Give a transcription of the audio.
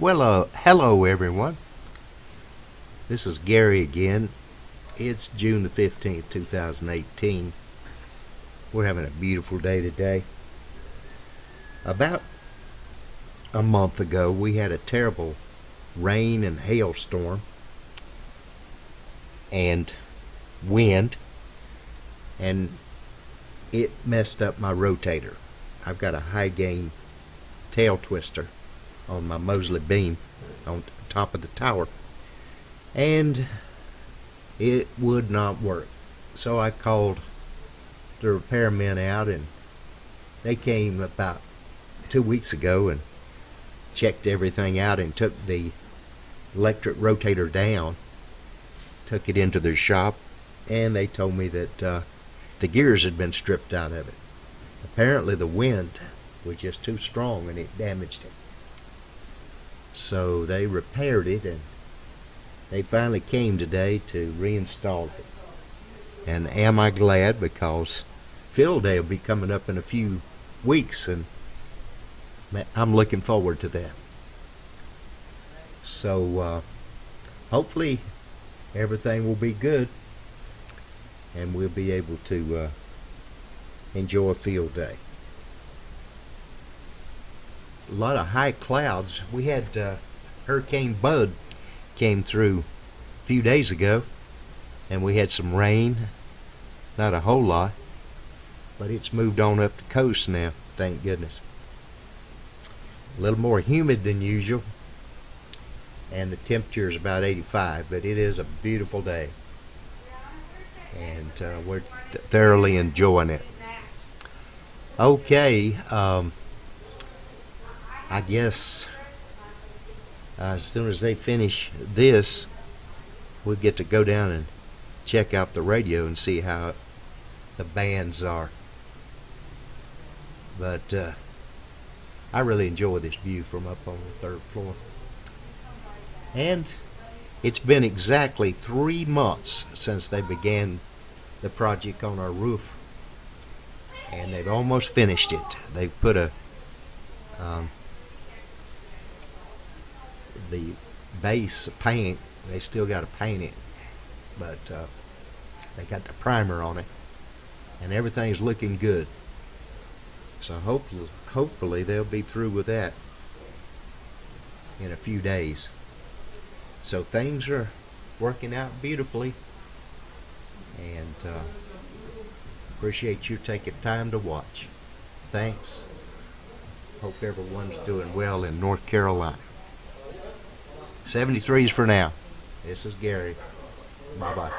Well, hello everyone. This is Gary again. It's June the 15th, 2018. We're having a beautiful day today. About a month ago, we had a terrible rain and hailstorm and wind, and it messed up my rotator. I've got a Hygain Tailtwister on my Mosley beam on top of the tower, and it would not work. So I called the repairmen out, and they came about 2 weeks ago and checked everything out and took the electric rotator down, took it into their shop, and they told me that the gears had been stripped out of it. Apparently the wind was just too strong and it damaged it. So they repaired it, and they finally came today to reinstall it. And am I glad, because field day will be coming up in a few weeks, and I'm looking forward to that. So hopefully everything will be good and we'll be able to enjoy field day. A lot of high clouds. We had Hurricane Bud came through a few days ago, and we had some rain. Not a whole lot, but it's moved on up the coast now, thank goodness. A little more humid than usual, and the temperature is about 85, but it is a beautiful day, and we're thoroughly enjoying it. Okay, I guess as soon as they finish this, we'll get to go down and check out the radio and see how the bands are. But I really enjoy this view from up on the third floor. And it's been exactly 3 months since they began the project on our roof, and they've almost finished it. They've put the base paint, they still got to paint it, but they got the primer on it, and everything's looking good. So hopefully they'll be through with that in a few days. So things are working out beautifully, and appreciate you taking time to watch. Thanks. Hope everyone's doing well in North Carolina. 73s for now. This is Gary. Bye-bye.